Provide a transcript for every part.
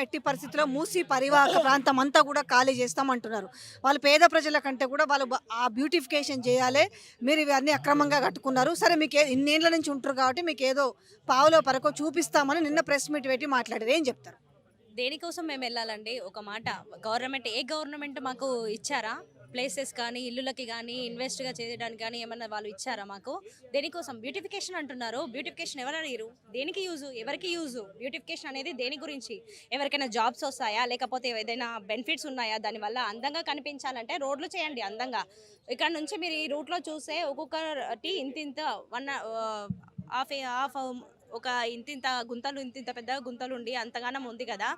ఎట్టి పరిస్థితిలో మూసి పరివాహక ప్రాంతం అంతా కూడా ఖాళీ చేస్తామంటున్నారు. వాళ్ళు పేద ప్రజల కంటే కూడా వాళ్ళు ఆ బ్యూటిఫికేషన్ చేయాలి. మీరు ఇవన్నీ అక్రమంగా కట్టుకున్నారు. సరే మీకు ఇన్నేళ్ల నుంచి ఉంటారు కాబట్టి మీకు ఏదో పావులో పరకో చూపిస్తామని నిన్న ప్రెస్ మీట్ పెట్టి మాట్లాడారు. ఏం చెప్తారు? దేనికోసం మేము వెళ్ళాలండి? ఒక మాట, గవర్నమెంట్ మాకు ఇచ్చారా? ప్లేసెస్ కానీ, ఇల్లులకి కానీ, ఇన్వెస్ట్‌గా చేయడానికి కానీ ఏమన్నా వాళ్ళు ఇచ్చారా మాకు? దేనికోసం? బ్యూటిఫికేషన్ అంటున్నారు. బ్యూటిఫికేషన్ ఎవరు అడిగిరు? దేనికి యూజు? ఎవరికి యూజు? బ్యూటిఫికేషన్ అనేది దేని గురించి? ఎవరికైనా జాబ్స్ వస్తాయా? లేకపోతే ఏదైనా బెనిఫిట్స్ ఉన్నాయా? దానివల్ల అందంగా కనిపించాలంటే రోడ్లు చేయండి అందంగా. ఇక్కడ నుంచి మీరు ఈ రూట్‌లో చూస్తే ఒక్కొక్కటి ఇంతింత హాఫ్ ఒక ఇంతింత గుంతలు, ఇంతింత పెద్ద గుంతలుండి అంతగానం ఉంది కదా.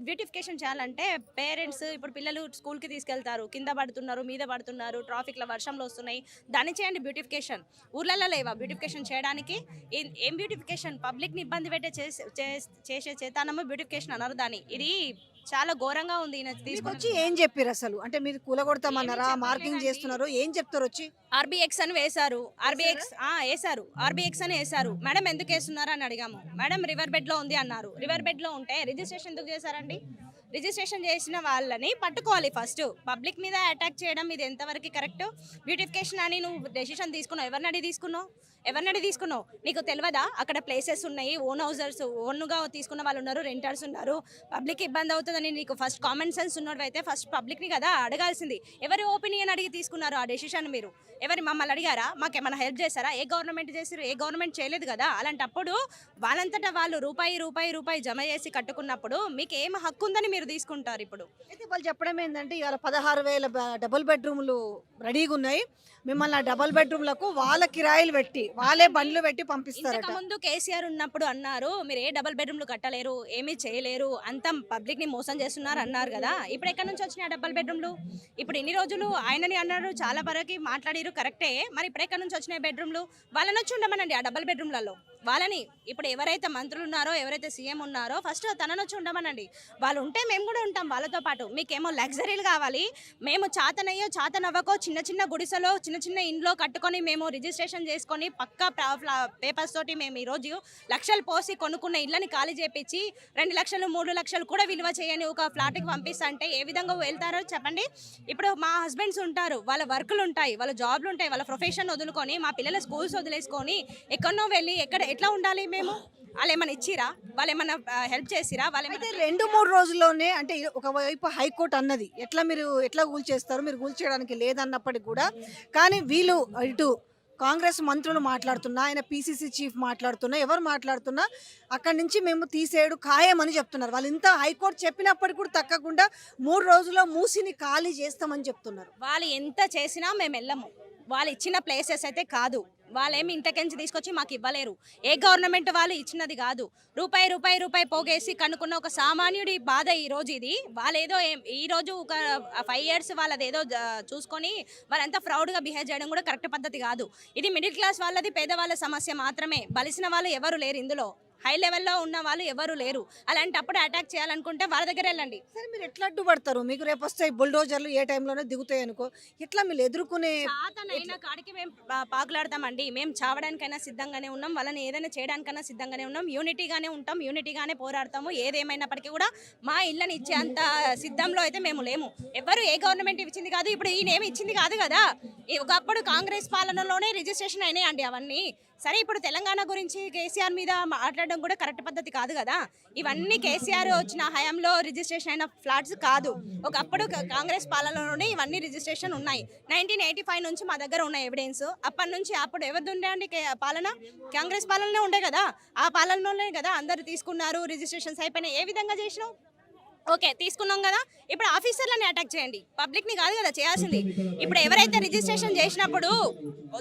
బ్యూటిఫికేషన్ చేయాలంటే పేరెంట్స్ ఇప్పుడు పిల్లలు స్కూల్కి తీసుకెళ్తారు, కింద పడుతున్నారు, మీద పడుతున్నారు, ట్రాఫిక్లో వర్షంలో వస్తున్నాయి. దాన్ని చేయండి బ్యూటిఫికేషన్. ఊర్లలో లేవా బ్యూటిఫికేషన్ చేయడానికి? ఏం బ్యూటిఫికేషన్? పబ్లిక్ని ఇబ్బంది పెట్టే చేసే చేతానము బ్యూటిఫికేషన్ అన్నారు దాన్ని. ఇది చాలా ఘోరంగా ఉంది. వచ్చి ఏం చెప్పారు అసలు? అంటే మీరు కూలగొడతామన్నారా? మార్కింగ్ చేస్తున్నారు, ఏం చెప్తారు వచ్చి? ఆర్బీఎక్స్ అని వేశారు. ఆర్బీఎక్స్ అని వేశారు. మేడం ఎందుకు వేస్తున్నారు అని అడిగాము. మేడం రివర్ బెడ్ లో ఉంది అన్నారు. రివర్ బెడ్ లో ఉంటే రిజిస్ట్రేషన్ ఎందుకు చేశారండి? రిజిస్ట్రేషన్ చేసిన వాళ్ళని పట్టుకోవాలి ఫస్ట్. పబ్లిక్ మీద అటాక్ చేయడం ఇది ఎంతవరకు కరెక్ట్? బ్యూటిఫికేషన్ అని నువ్వు డెసిషన్ తీసుకున్నావు, ఎవరినడి తీసుకున్నావు? నీకు తెలియదా అక్కడ ప్లేసెస్ ఉన్నాయి, ఓన్ హౌజర్స్, ఓన్గా తీసుకున్న వాళ్ళు ఉన్నారు, రెంటర్స్ ఉన్నారు, పబ్లిక్ ఇబ్బంది అవుతుందని నీకు ఫస్ట్ కామన్ సెన్స్ ఉన్నట్టు అయితే ఫస్ట్ పబ్లిక్ని కదా అడగాల్సింది. ఎవరి ఒపీనియన్ అడిగి తీసుకున్నారు ఆ డెసిషన్? మీరు మమ్మల్ని అడిగారా? మాకేమైనా హెల్ప్ చేశారా? ఏ గవర్నమెంట్ చేసారు? ఏ గవర్నమెంట్ చేయలేదు కదా. అలాంటప్పుడు వాళ్ళంతటా వాళ్ళు రూపాయి జమ చేసి కట్టుకున్నప్పుడు మీకు ఏం హక్కు ఉందని మీరు తీసుకుంటారు? ఇప్పుడు అయితే వాళ్ళు చెప్పడం ఏంటంటే ఇవాళ 16,000 డబుల్ బెడ్రూమ్లు రెడీగా ఉన్నాయి, మిమ్మల్ని ఆ డబుల్ బెడ్రూమ్లకు వాళ్ళ కిరాయిలు పెట్టి వాళ్ళే బండ్లు పెట్టి పంపిస్తారు. ముందు కేసీఆర్ ఉన్నప్పుడు అన్నారు మీరు ఏ డబుల్ బెడ్రూమ్లు కట్టలేరు, ఏమీ చేయలేరు, అంతా పబ్లిక్ ని మోసం చేస్తున్నారు అన్నారు కదా. ఇప్పుడు ఎక్కడి నుంచి వచ్చినాయి డబుల్ బెడ్రూమ్లు? ఇప్పుడు ఇన్ని రోజులు ఆయనని అన్నారు, చాలా వరకు మాట్లాడారు, కరెక్టే. మరి ఇప్పుడు ఎక్కడి నుంచి వచ్చినాయి బెడ్రూమ్లు? వాళ్ళని వచ్చి ఉండమనండి ఆ డబుల్ బెడ్రూమ్లలో. వాళ్ళని ఇప్పుడు ఎవరైతే మంత్రులు ఉన్నారో, ఎవరైతే సీఎం ఉన్నారో ఫస్ట్ తనను వచ్చి ఉండమనండి. వాళ్ళు ఉంటే మేము కూడా ఉంటాం వాళ్ళతో పాటు. మీకేమో లగ్జరీలు కావాలి, మేము చాతనవ్వకో చిన్న చిన్న గుడిసెలో చిన్న ఇంట్లో కట్టుకొని మేము రిజిస్ట్రేషన్ చేసుకొని పక్కా పేపర్స్ తోటి మేము ఈరోజు లక్షలు పోసి కొనుక్కున్న ఇళ్ళని ఖాళీ చేపించి 2 లక్షలు 3 లక్షలు కూడా విలువ చేయని ఒక ఫ్లాట్కి పంపిస్తా అంటే ఏ విధంగా వెళ్తారో చెప్పండి. ఇప్పుడు మా హస్బెండ్స్ ఉంటారు, వాళ్ళ వర్కులు ఉంటాయి, వాళ్ళ జాబ్లు ఉంటాయి, వాళ్ళ ప్రొఫెషన్ వదులుకొని మా పిల్లల స్కూల్స్ వదిలేసుకొని ఎక్కడనో వెళ్ళి ఎట్లా ఉండాలి మేము? వాళ్ళు ఏమైనా ఇచ్చిరా? వాళ్ళు ఏమైనా హెల్ప్ చేసిరా? వాళ్ళు అయితే 2-3 రోజుల్లోనే అంటే ఒకవైపు హైకోర్టు అన్నది మీరు ఎట్లా కూల్చేస్తారు, మీరు కూల్చేయడానికి లేదన్నప్పటికీ కూడా, కానీ వీళ్ళు ఇటు కాంగ్రెస్ మంత్రులు మాట్లాడుతున్నా, ఆయన పీసీసీ చీఫ్ మాట్లాడుతున్నా, ఎవరు మాట్లాడుతున్నా అక్కడి నుంచి మేము తీసేయడు ఖాయమని చెప్తున్నారు. వాళ్ళు ఇంత హైకోర్టు చెప్పినప్పటికీ కూడా తగ్గకుండా 3 రోజుల్లో మూసిని ఖాళీ చేస్తామని చెప్తున్నారు. వాళ్ళు ఎంత చేసినా మేము వెళ్ళము. వాళ్ళు ఇచ్చిన ప్లేసెస్ అయితే కాదు. వాళ్ళేమి ఇంతకెంచి తీసుకొచ్చి మాకు ఇవ్వలేరు. ఏ గవర్నమెంట్ వాళ్ళు ఇచ్చినది కాదు. రూపాయి పోగేసి కనుక్కున్న ఒక సామాన్యుడి బాధ ఈరోజు ఇది. వాళ్ళేదో ఈరోజు ఒక 5 years వాళ్ళదేదో చూసుకొని వాళ్ళంతా ప్రౌడ్గా బిహేవ్ చేయడం కూడా కరెక్ట్ పద్ధతి కాదు. ఇది మిడిల్ క్లాస్ వాళ్ళది, పేదవాళ్ళ సమస్య మాత్రమే. బలిసిన వాళ్ళు ఎవరు లేరు ఇందులో. హై లెవెల్లో ఉన్న వాళ్ళు ఎవరు లేరు. అలాంటప్పుడు అటాక్ చేయాలనుకుంటే వాళ్ళ దగ్గర వెళ్ళండి. సరే మీరు ఎట్లా అడ్డుపడతారు? మీకు రేపు వస్తాయి బుల్డోజర్లు, ఏ టైంలోనే దిగుతాయి అనుకో, ఎట్లా మీరు ఎదుర్కొనే? చాతనైనా కాడికి మేము పాకులాడతామండి. మేము చావడానికైనా సిద్ధంగానే ఉన్నాం, వాళ్ళని ఏదైనా చేయడానికైనా సిద్ధంగానే ఉన్నాం, యూనిటీగానే ఉంటాం, యూనిటీగానే పోరాడతాము. ఏదేమైనప్పటికీ కూడా మా ఇళ్ళని ఇచ్చే అంత సిద్ధంలో అయితే మేము లేము. ఎవరు ఏ గవర్నమెంట్ ఇచ్చింది కాదు, ఇప్పుడు ఈయనేమి ఇచ్చింది కాదు కదా. ఒకప్పుడు కాంగ్రెస్ పాలనలోనే రిజిస్ట్రేషన్ అయినాయండి అవన్నీ. సరే ఇప్పుడు తెలంగాణ గురించి కేసీఆర్ మీద మాట్లాడడం కూడా కరెక్ట్ పద్ధతి కాదు కదా. ఇవన్నీ కేసీఆర్ వచ్చిన హయాంలో రిజిస్ట్రేషన్ అయిన ఫ్లాట్స్ కాదు. ఒకప్పుడు కాంగ్రెస్ పాలనలోనే ఇవన్నీ రిజిస్ట్రేషన్ ఉన్నాయి. 1985 నుంచి మా దగ్గర ఉన్న ఎవిడెన్స్. అప్పటి నుంచి అప్పుడు ఎవరిది ఉండే అండి పాలన? కాంగ్రెస్ పాలననే ఉండే కదా. ఆ పాలనలోనే కదా అందరు తీసుకున్నారు, రిజిస్ట్రేషన్స్ అయిపోయినాయి. ఏ విధంగా చేసినావు? ఓకే తీసుకున్నాం కదా, ఇప్పుడు ఆఫీసర్లని అటాక్ చేయండి, పబ్లిక్ని కాదు కదా చేయాల్సింది. ఇప్పుడు ఎవరైతే రిజిస్ట్రేషన్ చేసినప్పుడు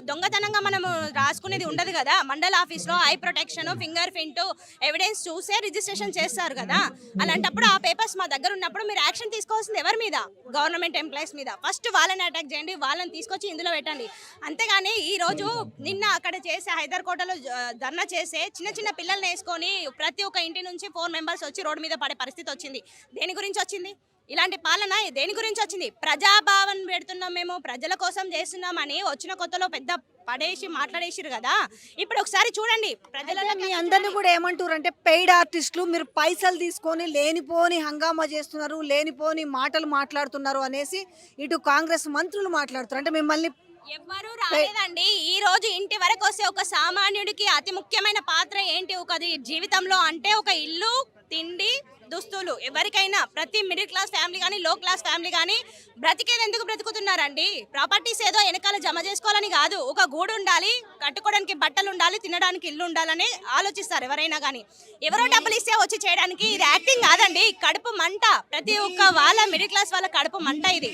దొంగతనంగా మనము రాసుకునేది ఉండదు కదా. మండల ఆఫీస్లో eye protection, finger print, evidence చూసే రిజిస్ట్రేషన్ చేస్తారు కదా. అలాంటప్పుడు ఆ పేపర్స్ మా దగ్గర ఉన్నప్పుడు మీరు యాక్షన్ తీసుకోవాల్సింది ఎవరి మీద? గవర్నమెంట్ ఎంప్లాయీస్ మీద. ఫస్ట్ వాళ్ళని అటాక్ చేయండి, వాళ్ళని తీసుకొచ్చి ఇందులో పెట్టండి. అంతేగాని ఈరోజు నిన్న అక్కడ చేసే హైదర్కోటలో ధర్నా చేసే చిన్న పిల్లల్ని వేసుకొని ప్రతి ఒక్క ఇంటి నుంచి 4 members వచ్చి రోడ్డు మీద పడే పరిస్థితి వచ్చింది. దేని గురించి వచ్చింది? ఇలాంటి పాలన దేని గురించి వచ్చింది? ప్రజాభావన పెడుతున్నాం మేము, ప్రజల కోసం చేస్తున్నామని వచ్చిన కొత్తలో పెద్ద పడేసి మాట్లాడేసిరు కదా. ఇప్పుడు ఒకసారి చూడండి ప్రజలలో మీ అందరిని కూడా ఏమంటారు అంటే పెయిడ్ ఆర్టిస్టులు మీరు పైసలు తీసుకొని లేనిపోని హంగామా చేస్తున్నారు, లేనిపోని మాటలు మాట్లాడుతున్నారు అనేసి ఇటు కాంగ్రెస్ మంత్రులు మాట్లాడుతున్నారు. అంటే మిమ్మల్ని ఎవ్వరూ రాలేదండి. ఈ రోజు ఇంటి వరకు వస్తే ఒక సామాన్యుడికి అతి ముఖ్యమైన పాత్ర ఏంటి ఒక జీవితంలో అంటే ఒక ఇల్లు, తిండి, దుస్తులు. ఎవరికైనా ప్రతి మిడిల్ క్లాస్ ఫ్యామిలీ కానీ లో క్లాస్ ఫ్యామిలీ కానీ బ్రతికేది ఎందుకు బ్రతుకుతున్నారండి? ప్రాపర్టీస్ ఏదో వెనకాల జమ చేసుకోవాలని కాదు, ఒక గూడు ఉండాలి, కట్టుకోవడానికి బట్టలు ఉండాలి, తినడానికి ఇల్లు ఉండాలని ఆలోచిస్తారు ఎవరైనా కానీ. ఎవరో డబ్బులు ఇస్తే వచ్చి చేయడానికి ఇది యాక్టింగ్ కాదండి, కడుపు మంట. ప్రతి ఒక్క వాళ్ళ మిడిల్ క్లాస్ వాళ్ళ కడుపు మంట ఇది.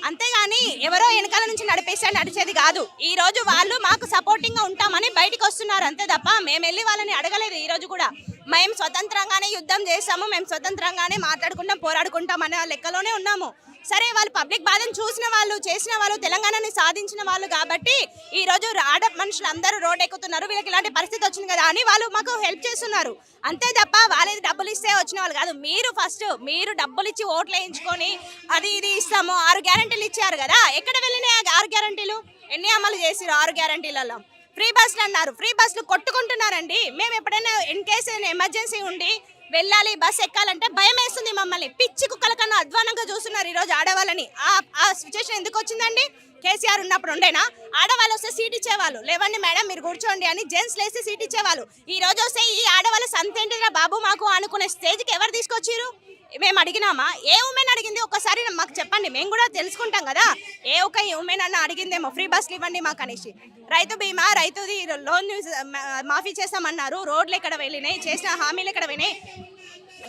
అంతేగాని ఎవరో వెనకాల నుంచి నడిపేస్తే నడిచేది కాదు. ఈ రోజు వాళ్ళు మాకు సపోర్టింగ్ గా ఉంటామని బయటకు వస్తున్నారు అంతే తప్ప మేము వెళ్ళి వాళ్ళని అడగలేదు. ఈ రోజు కూడా మేము స్వతంత్రంగానే యుద్ధం చేస్తాము, మేము స్వతంత్రంగానే మాట్లాడుకుంటాం, పోరాడుకుంటాం అనే లెక్కలోనే ఉన్నాము. సరే వాళ్ళు పబ్లిక్ బాధను చూసిన వాళ్ళు, చేసిన వాళ్ళు, తెలంగాణని సాధించిన వాళ్ళు కాబట్టి ఈ రోజు ఆడ మనుషులు అందరూ రోడ్ ఎక్కుతున్నారు, వీళ్ళకి ఇలాంటి పరిస్థితి వచ్చింది కదా అని వాళ్ళు మాకు హెల్ప్ చేస్తున్నారు అంతే తప్ప వాళ్ళది డబ్బులు ఇస్తే వచ్చిన వాళ్ళు కాదు. మీరు డబ్బులు ఇచ్చి ఓట్లు వేయించుకొని అది ఇది ఇస్తాము 6 గ్యారంటీలు ఇచ్చారు కదా, ఎక్కడ వెళ్ళినాయి 6 గ్యారంటీలు? ఎన్ని అమలు చేసిరు 6 గ్యారంటీలలో? ఫ్రీ బస్సులు అన్నారు, ఫ్రీ బస్సులు కొట్టుకుంటున్నారండి. మేము ఎప్పుడైనా ఇన్ కేసు ఎమర్జెన్సీ ఉండి వెళ్ళాలి, బస్ ఎక్కాలంటే భయం వేస్తుంది మమ్మల్ని. పిచ్చి కుక్కల కన్నా అధ్వానంగా చూస్తున్నారు ఈ రోజు ఆడవాళ్ళని. ఆ సిచ్యువేషన్ ఎందుకు వచ్చిందండి? కేసీఆర్ ఉన్నప్పుడు ఉండేనా? ఆడవాళ్ళు వస్తే సీట్ ఇచ్చేవాళ్ళు, లేవండి మేడం మీరు కూర్చోండి అని జెంట్స్ లేసి సీట్ ఇచ్చేవాళ్ళు. ఈ రోజు వస్తే ఈ ఆడవాళ్ళ సంతేంటిరా బాబు మాకు అనుకునే స్టేజ్కి ఎవరు తీసుకొచ్చిరు? మేము అడిగినామా? ఏ ఉమెన్ అడిగింది ఒక్కసారి మాకు చెప్పండి, మేము కూడా తెలుసుకుంటాం కదా. ఏ ఒక్క ఉమెన్ అన్న అడిగిందేమో ఫ్రీ బస్సులు ఇవ్వండి మాకు అనేసి. రైతు బీమా, రైతుది లోన్ మాఫీ చేస్తామన్నారు, రోడ్లు ఎక్కడ వెళ్ళినాయి, చేసిన హామీలు ఎక్కడ పోయినాయి?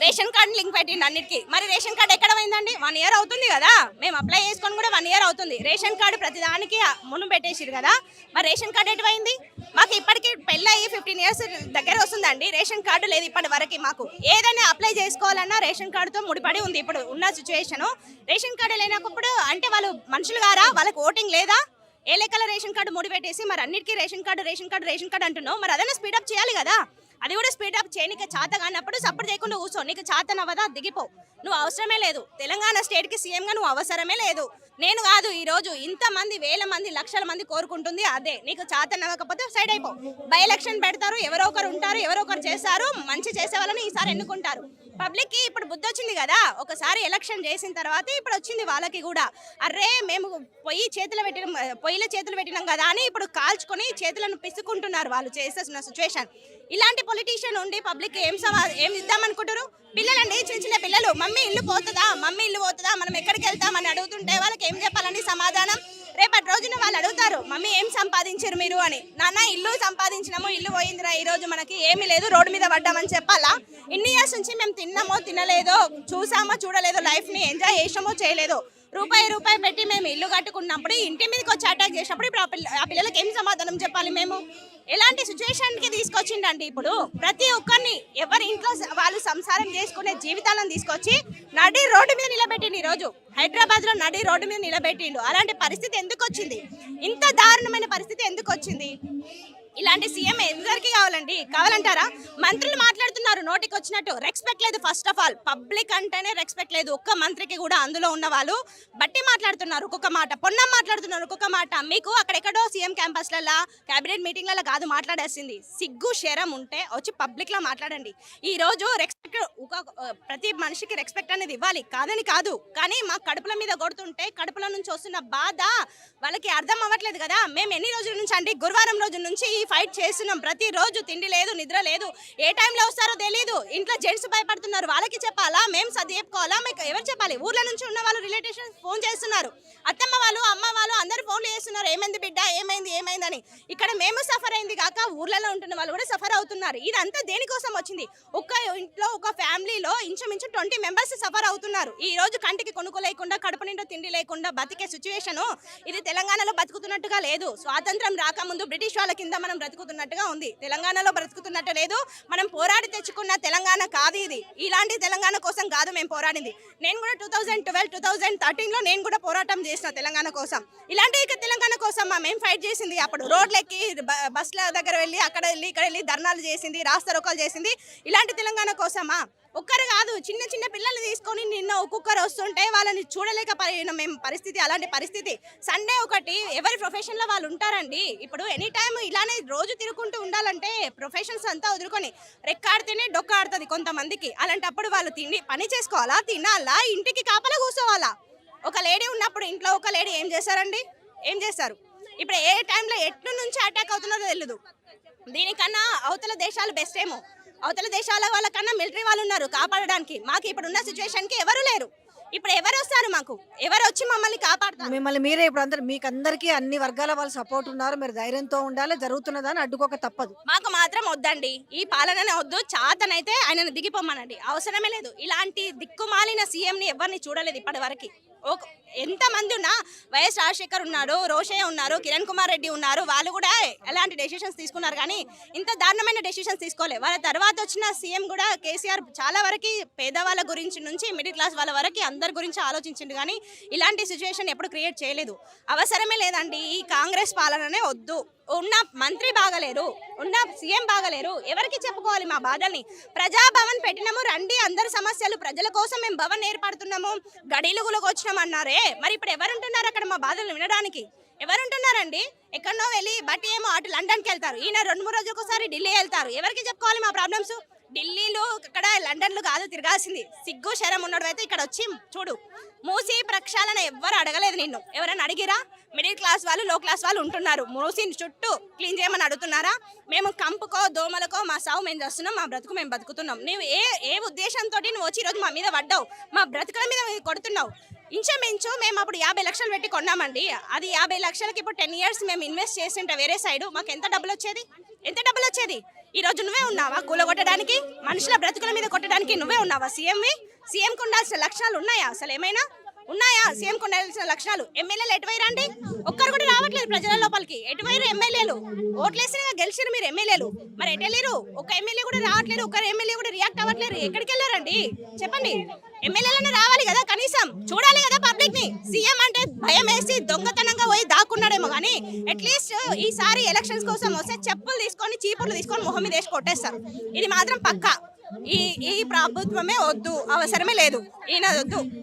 రేషన్ కార్డు లింక్ పెట్టిండి అన్నిటికీ. మరి రేషన్ కార్డు ఎక్కడ పోయిందండి? 1 year అవుతుంది కదా, మేము అప్లై చేసుకొని కూడా 1 year అవుతుంది. రేషన్ కార్డు ప్రతిదానికి మును పెట్టేసిరు కదా, మరి రేషన్ కార్డు ఎటు పోయింది? మాకు ఇప్పటికీ పెళ్ళి అయ్యి 15 years దగ్గర వస్తుందండి, రేషన్ కార్డు లేదు ఇప్పటి వరకు. మాకు ఏదైనా అప్లై చేసుకోవాలన్నా రేషన్ కార్డుతో ముడిపడి ఉంది ఇప్పుడు ఉన్న సిచ్యువేషన్. రేషన్ కార్డు లేనప్పుడు అంటే వాళ్ళు మనుషులు గారా? వాళ్ళకి ఓటింగ్ లేదా? ఏ లెక్కల రేషన్ కార్డు ముడి పెట్టేసి మరి అన్నిటికీ రేషన్ కార్డు అంటున్నావు, మరి అదైనా స్పీడప్ చేయాలి కదా. అది కూడా స్పీడప్ చేయనికి చేత కానప్పుడు సపోర్ట్ చేయకుండా కూర్చో. నీకు చేత నవ్వదా దిగిపో, నువ్వు అవసరమే లేదు. తెలంగాణ స్టేట్కి సీఎంగా నువ్వు అవసరమే లేదు. నేను కాదు, ఈ రోజు ఇంతమంది వేల మంది లక్షల మంది కోరుకుంటుంది అదే. నీకు చేత నవ్వకపోతే సైడ్ అయిపో. బై ఎలక్షన్ పెడతారు, ఎవరో ఒకరు ఉంటారు, ఎవరో ఒకరు చేస్తారు, మంచి చేసే వాళ్ళని ఈసారి ఎన్నుకుంటారు. పబ్లిక్కి ఇప్పుడు బుద్ధి వచ్చింది కదా, ఒకసారి ఎలక్షన్ చేసిన తర్వాత ఇప్పుడు వచ్చింది వాళ్ళకి కూడా. అర్రే మేము పొయ్యిలో చేతులు పెట్టినాం కదా అని ఇప్పుడు కాల్చుకొని చేతులను పిసుకుంటున్నారు వాళ్ళు చేసేసిన సిచ్యువేషన్. ఇలాంటి పొలిటీషియన్ ఉండి పబ్లిక్ ఏం ఇద్దామనుకుంటారు? పిల్లలండి, చిన్న చిన్న పిల్లలు, మమ్మీ ఇల్లు పోతుందా, మనం ఎక్కడికి వెళ్తామని అడుగుతుంటే వాళ్ళకి ఏం చెప్పాలండి సమాధానం? రేపటి రోజున వాళ్ళు అడుగుతారు, మమ్మీ ఏం సంపాదించారు మీరు అని. నాన్న ఇల్లు సంపాదించినాము, ఇల్లు పోయిందిరా, ఈ రోజు మనకి ఏమీ లేదు, రోడ్డు మీద పడ్డామని చెప్పాలా? ఇన్ని ఇయర్స్ నుంచి మేము తిన్నామో తినలేదో, చూసామో చూడలేదో, లైఫ్ని ఎంజాయ్ చేసామో చేయలేదో, రూపాయి పెట్టి మేము ఇల్లు కట్టుకున్నప్పుడు ఇంటి మీదకి వచ్చి అటాక్ చేసినప్పుడు ఇప్పుడు ఆ పిల్లలకి ఏం సమాధానం చెప్పాలి మేము? ఎలాంటి సిచ్యువేషన్కి తీసుకొచ్చిండండి ఇప్పుడు ప్రతి ఒక్కరిని. ఎవరి ఇంట్లో వాళ్ళు సంసారం చేసుకునే జీవితాలను తీసుకొచ్చి నడి రోడ్డు మీద నిలబెట్టిండు. ఈరోజు హైదరాబాద్లో నడి రోడ్డు మీద నిలబెట్టిండు. అలాంటి పరిస్థితి ఎందుకు వచ్చింది? ఇంత దారుణమైన పరిస్థితి ఎందుకు వచ్చింది? ఇలాంటి సీఎం అందరికీ కావాలంటారా? మంత్రులు మాట్లాడుతున్నారు నోటికి వచ్చినట్టు, రెస్పెక్ట్ లేదు. ఫస్ట్ ఆఫ్ ఆల్ పబ్లిక్ అంటేనే రెస్పెక్ట్ లేదు. ఒక్క మంత్రికి కూడా అందులో ఉన్న వాళ్ళు బట్టి మాట్లాడుతున్నారు, ఒక్కొక్క మాట పొన్నం మాట్లాడుతున్నారు, ఒక్కొక్క మాట. మీకు అక్కడెక్కడో సీఎం క్యాంపస్లలో క్యాబినెట్ మీటింగ్లలో కాదు మాట్లాడేసింది. సిగ్గు శరం ఉంటే వచ్చి పబ్లిక్లో మాట్లాడండి. ఈ రోజు రెస్పెక్ట్ ప్రతి మనిషికి రెస్పెక్ట్ అనేది ఇవ్వాలి, కాదని కాదు. కానీ మా కడుపుల మీద కొడుతుంటే కడుపుల నుంచి వస్తున్న బాధ వాళ్ళకి అర్థం అవ్వట్లేదు కదా. మేము ఎన్ని రోజుల నుంచి అండి, గురువారం రోజు నుంచి ఈ ఫైట్ చేస్తున్నాం. ప్రతిరోజు తిండి లేదు, నిద్ర లేదు, ఏ టైంలో వస్తారో తెలియదు. ఇంట్లో జెంట్స్ భయపడుతున్నారు, వాళ్ళకి చెప్పాలా, మేము సర్ది చెప్పుకోవాలా? మీకు ఎవరు చెప్పాలి? ఊర్ల నుంచి ఉన్న వాళ్ళు రిలేటివ్స్ ఫోన్ చేస్తున్నారు, అత్తమ్మ వాళ్ళు, అమ్మ వాళ్ళు అందరూ ఫోన్లు చేస్తున్నారు, ఏమైంది బిడ్డ, ఏమైందని. ఇక్కడ మేము సఫర్ అయింది కాక ఊర్లలో ఉంటున్న వాళ్ళు కూడా సఫర్ అవుతున్నారు. ఇదంతా దేనికోసం వచ్చింది? ఒక్క ఇంట్లో ఒక ఫ్యామిలీలో ఇంచుమించు 20 members సఫర్ అవుతున్నారు. ఈ రోజు కంటికి కొనుక్కు లేకుండా, కడుపు నిండా తిండి లేకుండా బతికే సిచ్యువేషన్ ఇది తెలంగాణలో బతుకుతున్నట్టుగా లేదు. స్వాతంత్రం రాకముందు బ్రిటిష్ వాళ్ళ కింద మనం బ్రతుకుతున్నట్టుగా ఉంది, తెలంగాణలో బ్రతుకుతున్నట్టు లేదు. మనం పోరాడి తెచ్చుకున్న తెలంగాణ కాదు ఇది. ఇలాంటి తెలంగాణ కోసం కాదు మేము పోరాడింది. నేను కూడా 2012, 2013లో నేను కూడా పోరాటం చేసిన తెలంగాణ కోసం. ఇలాంటి తెలంగాణ కోసం మేము ఫైట్ చేసింది. అప్పుడు రోడ్లెక్కి బస్ల దగ్గర వెళ్ళి అక్కడ వెళ్ళి ఇక్కడ వెళ్ళి ధర్నాలు చేసింది, రాస్తారోకాలు చేసింది. ఇలాంటి తెలంగాణ కోసమా? ఒక్కరు కాదు, చిన్న చిన్న పిల్లల్ని తీసుకొని నిన్న ఒక్కొక్కరు వస్తుంటే వాళ్ళని చూడలేకపోయిన మేము పరిస్థితి, అలాంటి పరిస్థితి. సండే ఒకటి ఎవరి ప్రొఫెషన్లో వాళ్ళు ఉంటారండి. ఇప్పుడు ఎనీ టైం ఇలానే రోజు తిరుగుకుంటూ ఉండాలంటే ప్రొఫెషన్స్ అంతా వదులుకొని రెక్కాడితేనే డొక్కాడుతుంది కొంతమందికి. అలాంటప్పుడు వాళ్ళు పని చేసుకోవాలా, తినాలా, ఇంటికి కాపలా కూర్చోవాలా? ఒక లేడీ ఉన్నప్పుడు ఇంట్లో ఒక లేడీ ఏం చేశారండి? ఏం చేశారు? ఇప్పుడు ఏ టైంలో ఎట్ల నుంచి అటాక్ అవుతున్నదో తెలియదు. దీనికన్నా అవతల దేశాలు బెస్ట్ ఏమో. అవతల దేశాల వాళ్ళకన్నా మిలిటరీ వాళ్ళు ఉన్నారు కాపాడడానికి. మాకు ఇప్పుడున్న సిచ్యువేషన్కి ఎవరు లేరు. ఇప్పుడు ఎవరు వస్తారు మాకు? ఎవరు వచ్చి మమ్మల్ని కాపాడుతారు? మిమ్మల్ని మీరే ఇప్పుడు అందరు మీకు అందరికీ అన్ని వర్గాల వాళ్ళు సపోర్ట్ ఉన్నారు, మీరు ధైర్యంతో ఉండాలి, జరుగుతున్నదని అడ్డుకోక తప్పదు. మాకు మాత్రం వద్దండి, ఈ పాలననే వద్దు. చాతనైతే ఆయనను దిగిపోమ్మనండి, అవసరమే లేదు. ఇలాంటి దిక్కుమాలిన సీఎంని ఎవరిని చూడలేదు ఇప్పటి వరకు. ఎంతమంది ఉన్నా వైఎస్ రాజశేఖర్ ఉన్నారు, రోషయ్య ఉన్నారు, కిరణ్ కుమార్ రెడ్డి ఉన్నారు, వాళ్ళు కూడా ఎలాంటి డెసిషన్స్ తీసుకున్నారు కానీ ఇంత దారుణమైన డెసిషన్స్ తీసుకోలేదు. వాళ్ళ తర్వాత వచ్చిన సీఎం కూడా కేసీఆర్ చాలా వరకు పేదవాళ్ళ గురించి నుంచి మిడిల్ క్లాస్ వాళ్ళ వరకు అందరి గురించి ఆలోచించింది కానీ ఇలాంటి సిచ్యువేషన్ ఎప్పుడు క్రియేట్ చేయలేదు. అవసరమే లేదండి, ఈ కాంగ్రెస్ పాలననే వద్దు. ఉన్న మంత్రి బాగలేరు, ఉన్న సీఎం బాగలేరు, ఎవరికి చెప్పుకోవాలి మా బాధల్ని? ప్రజాభవన్ పెట్టినాము, రండి అందరి సమస్యలు ప్రజల కోసం మేము భవన్ ఏర్పడుతున్నాము, గడిలుగులకు వచ్చినాం అన్నారే. మరి ఇప్పుడు ఎవరుంటున్నారు అక్కడ మా బాధలు వినడానికి? ఎవరుంటున్నారండి? ఎక్కడనో వెళ్ళి బట్టి ఏమో అటు లండన్కి వెళ్తారు, ఈయన 2-3 రోజులకు ఒకసారి ఢిల్లీ వెళ్తారు. ఎవరికి చెప్పుకోవాలి మా ప్రాబ్లమ్స్? ఢిల్లీలో ఇక్కడ లండన్లు కాదు తిరగాల్సింది. సిగ్గు శరం ఉన్నాడు అయితే ఇక్కడ వచ్చి చూడు. మూసీ ప్రక్షాళన ఎవ్వరు అడగలేదు నిన్ను. ఎవరైనా అడిగిరా? మిడిల్ క్లాస్ వాళ్ళు, లో క్లాస్ వాళ్ళు ఉంటున్నారు. మూసీని చుట్టూ క్లీన్ చేయమని అడుగుతున్నారా? మేము కంపుకో దోమలకో మా సావు మేము చేస్తున్నాం, మా బ్రతుకు మేము బతుకుతున్నాం. నువ్వు ఏ ఉద్దేశంతో నువ్వు వచ్చి ఈరోజు మా మీద పడ్డావు, మా బ్రతుకుల మీద కొడుతున్నావు? ఇంచుమించు మేము అప్పుడు 50 లక్షలు పెట్టి కొన్నామండి. అది 50 లక్షలకి ఇప్పుడు 10 years మేము ఇన్వెస్ట్ చేసింటే వేరే సైడ్ మాకు ఎంత డబ్బులు వచ్చేది? ఎంత డబ్బులు వచ్చేది? ఈ రోజు నువ్వే ఉన్నావా కూలగొట్టడానికి? మనుషుల బ్రతుకుల మీద కొట్టడానికి నువ్వే ఉన్నావా సీఎంవి? సీఎంకు ఉండాల్సిన లక్షణాలు ఉన్నాయా? అసలు ఏమైనా ఉన్నాయా సీఎంకు ఉండాల్సిన లక్షణాలు? ఎమ్మెల్యేలు ఎటువైరండి? ఒక్కరు కూడా రావట్లేదు ప్రజల లోపలికి. ఎటువైరు ఎమ్మెల్యేలు? ఓట్లేసి గెలిచిరు మీరు ఎమ్మెల్యేలు, మరి ఎటెళ్ళిరు? ఒక ఎమ్మెల్యే కూడా రావట్లేదు, ఒక ఎమ్మెల్యే కూడా రియాక్ట్ అవ్వట్లేరు. ఎక్కడికి వెళ్ళారండి చెప్పండి? ఎమ్మెల్యేలను రావాలి కదా, కనీసం చూడాలి కదా పబ్లిక్ ని. సీఎం అంటే భయం వేసి దొంగతనంగా పోయి దాక్కున్నాడేమో కానీ అట్లీస్ట్ ఈసారి ఎలక్షన్స్ కోసం వస్తే చెప్పులు తీసుకొని చీపుర్లు తీసుకొని మొహం మీద వేసి కొట్టేస్తారు. ఇది మాత్రం పక్కా. ఈ ప్రభుత్వమే వద్దు, అవసరమే లేదు, ఈయన వద్దు.